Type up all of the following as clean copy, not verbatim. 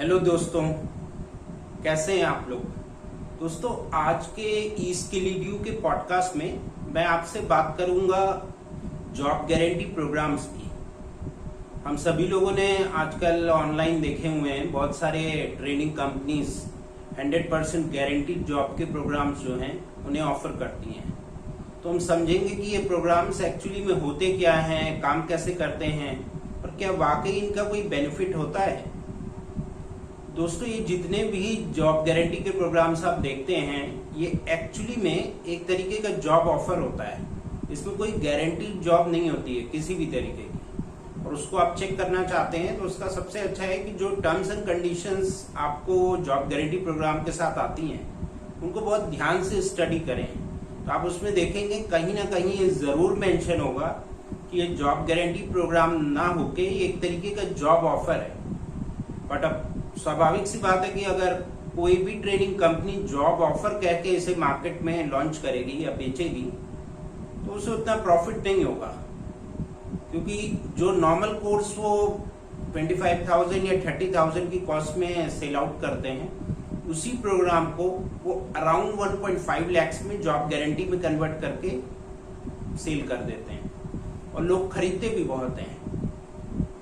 Hello दोस्तों, कैसे हैं आप लोग। दोस्तों, आज के ईस्किलिड्यू के पॉडकास्ट में मैं आपसे बात करूंगा जॉब गारंटी प्रोग्राम्स की। हम सभी लोगों ने आजकल ऑनलाइन देखे हुए हैं बहुत सारे ट्रेनिंग कंपनीज 100% गारंटीड जॉब के प्रोग्राम्स जो हैं उन्हें ऑफर करती हैं। तो हम समझेंगे कि ये प्रोग्राम्स एक्चुअली में होते क्या हैं, काम कैसे करते हैं और क्या वाकई इनका कोई बेनिफिट होता है। दोस्तों, ये जितने भी जॉब गारंटी के प्रोग्राम्स आप देखते हैं ये एक्चुअली में एक तरीके का जॉब ऑफर होता है। इसमें कोई गारंटीड जॉब नहीं होती है किसी भी तरीके की, और उसको आप चेक करना चाहते हैं तो उसका सबसे अच्छा है कि जो टर्म्स एंड कंडीशंस आपको जॉब गारंटी प्रोग्राम के साथ आती हैं उनको बहुत ध्यान से स्टडी करें। तो आप उसमें देखेंगे कहीं ना कहीं ये जरूर मेंशन होगा कि ये जॉब गारंटी प्रोग्राम ना होके ये एक तरीके का जॉब ऑफर है। बट अब स्वाभाविक सी बात है कि अगर कोई भी ट्रेनिंग कंपनी जॉब ऑफर कह के इसे मार्केट में लॉन्च करेगी या बेचेगी तो उसे उतना प्रॉफिट नहीं होगा, क्योंकि जो नॉर्मल कोर्स वो 25,000 या 30,000 की कॉस्ट में सेल आउट करते हैं, उसी प्रोग्राम को वो अराउंड 1.5 लाख में जॉब गारंटी में कन्वर्ट करके सेल कर देते हैं और लोग खरीदते भी बहुत हैं।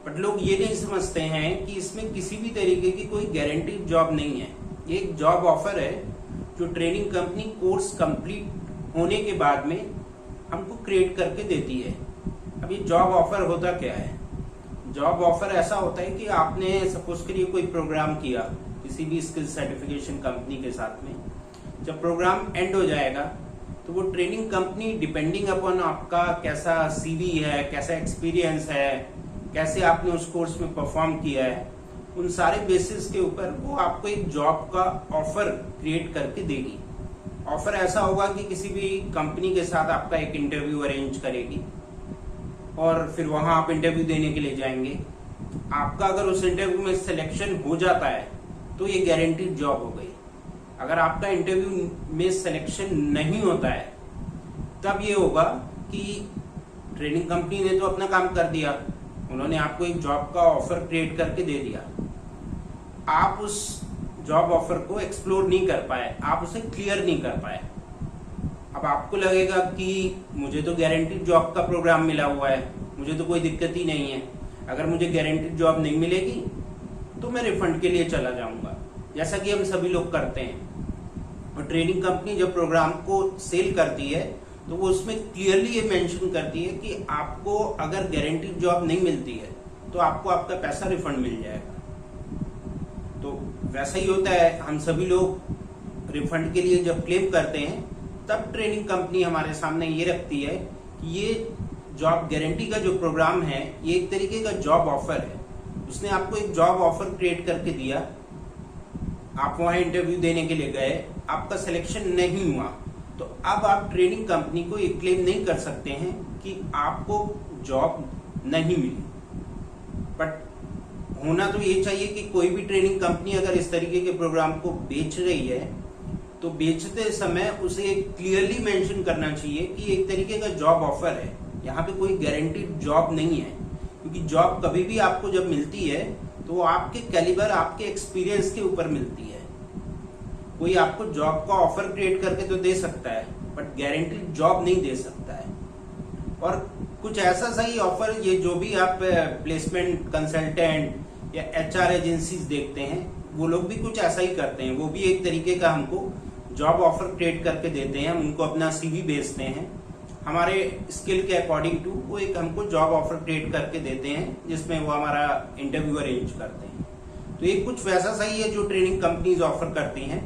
बट लोग ये नहीं समझते हैं कि इसमें किसी भी तरीके की कोई गारंटीड जॉब नहीं है। ये एक जॉब ऑफर है जो ट्रेनिंग कंपनी कोर्स कंप्लीट होने के बाद में हमको क्रिएट करके देती है। अब ये जॉब ऑफर होता क्या है? जॉब ऑफर ऐसा होता है कि आपने सपोज करिए कोई प्रोग्राम किया किसी भी स्किल सर्टिफिकेशन कंपनी के साथ में, जब प्रोग्राम एंड हो जाएगा तो वो ट्रेनिंग कंपनी डिपेंडिंग अपॉन आपका कैसा सीवी है, कैसा एक्सपीरियंस है, कैसे आपने उस कोर्स में परफॉर्म किया है, उन सारे बेसिस के ऊपर वो आपको एक जॉब का ऑफर क्रिएट करके देगी। ऑफर ऐसा होगा कि किसी भी कंपनी के साथ आपका एक इंटरव्यू अरेंज करेगी और फिर वहां आप इंटरव्यू देने के लिए जाएंगे। आपका अगर उस इंटरव्यू में सिलेक्शन हो जाता है तो ये गारंटीड जॉब हो गई। अगर आपका इंटरव्यू में सिलेक्शन नहीं होता है तब ये होगा कि ट्रेनिंग कंपनी ने तो अपना काम कर दिया, उन्होंने आपको एक जॉब का ऑफर क्रिएट करके दे दिया, आप उस जॉब ऑफर को एक्सप्लोर नहीं कर पाए, आप उसे क्लियर नहीं कर पाए। अब आपको लगेगा कि मुझे तो गारंटीड जॉब का प्रोग्राम मिला हुआ है, मुझे तो कोई दिक्कत ही नहीं है, अगर मुझे गारंटीड जॉब नहीं मिलेगी तो मैं रिफंड के लिए चला जाऊंगा, जैसा कि हम सभी लोग करते हैं। और ट्रेनिंग कंपनी जब प्रोग्राम को सेल करती है तो वो उसमें क्लियरली ये मेंशन करती है कि आपको अगर गारंटीड जॉब नहीं मिलती है तो आपको आपका पैसा रिफंड मिल जाएगा। तो वैसा ही होता है, हम सभी लोग रिफंड के लिए जब क्लेम करते हैं तब ट्रेनिंग कंपनी हमारे सामने ये रखती है कि ये जॉब गारंटी का जो प्रोग्राम है ये एक तरीके का जॉब ऑफर है। उसने आपको एक जॉब ऑफर क्रिएट करके दिया, आप वहां इंटरव्यू देने के लिए गए, आपका सिलेक्शन नहीं हुआ, तो अब आप ट्रेनिंग कंपनी को ये क्लेम नहीं कर सकते हैं कि आपको जॉब नहीं मिली। बट होना तो ये चाहिए कि कोई भी ट्रेनिंग कंपनी अगर इस तरीके के प्रोग्राम को बेच रही है तो बेचते समय उसे क्लियरली मेंशन करना चाहिए कि एक तरीके का जॉब ऑफर है, यहाँ पे कोई गारंटीड जॉब नहीं है। क्योंकि जॉब कभी भी आपको जब मिलती है तो वो आपके कैलिबर, आपके एक्सपीरियंस के ऊपर मिलती है। कोई आपको जॉब का ऑफर क्रिएट करके तो दे सकता है बट गारंटीड जॉब नहीं दे सकता है। और कुछ ऐसा सही ऑफर, ये जो भी आप प्लेसमेंट कंसल्टेंट या एचआर एजेंसीज देखते हैं वो लोग भी कुछ ऐसा ही करते हैं। वो भी एक तरीके का हमको जॉब ऑफर क्रिएट करके देते हैं, हम उनको अपना सीवी भेजते हैं, हमारे स्किल के अकॉर्डिंग टू वो एक हमको जॉब ऑफर क्रिएट करके देते हैं जिसमें वो हमारा इंटरव्यू अरेंज करते हैं। तो ये कुछ वैसा सही है जो ट्रेनिंग कंपनीज ऑफर करती हैं,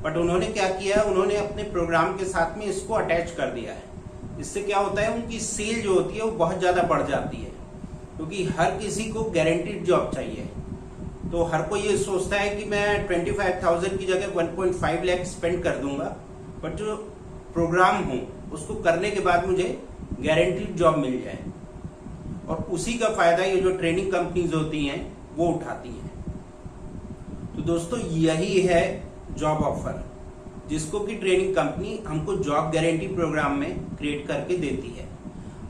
बट उन्होंने क्या किया है, उन्होंने अपने प्रोग्राम के साथ में इसको अटैच कर दिया है। इससे क्या होता है, उनकी सेल जो होती है वो बहुत ज्यादा बढ़ जाती है, क्योंकि हर किसी को गारंटीड जॉब चाहिए। तो हर कोई ये सोचता है कि मैं 25,000 की जगह 1.5 लाख स्पेंड कर दूंगा, बट जो प्रोग्राम हो उसको करने के बाद मुझे गारंटीड जॉब मिल जाए, और उसी का फायदा ये जो ट्रेनिंग कंपनीज होती हैं वो उठाती हैं। तो दोस्तों, यही है जॉब ऑफर, जिसको कि ट्रेनिंग कंपनी हमको जॉब गारंटी प्रोग्राम में क्रिएट करके देती है।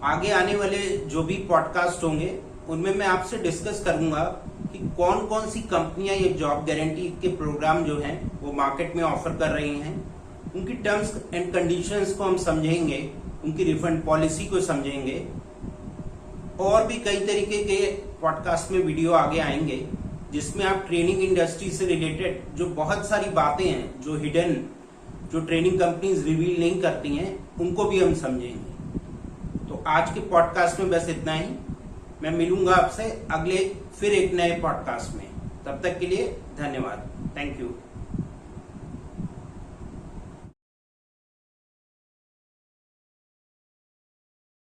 आगे आने वाले जो भी पॉडकास्ट होंगे उनमें मैं आपसे डिस्कस करूंगा कि कौन कौन सी कंपनियां ये जॉब गारंटी के प्रोग्राम जो हैं वो मार्केट में ऑफर कर रही हैं, उनकी टर्म्स एंड कंडीशंस को हम समझेंगे, उनकी रिफंड पॉलिसी को समझेंगे, और भी कई तरीके के पॉडकास्ट में वीडियो आगे आएंगे जिसमें आप ट्रेनिंग इंडस्ट्री से रिलेटेड जो बहुत सारी बातें हैं जो हिडन, जो ट्रेनिंग कंपनीज रिवील नहीं करती हैं, उनको भी हम समझेंगे। तो आज के पॉडकास्ट में बस इतना ही। मैं मिलूंगा आपसे अगले फिर एक नए पॉडकास्ट में। तब तक के लिए धन्यवाद। Thank you.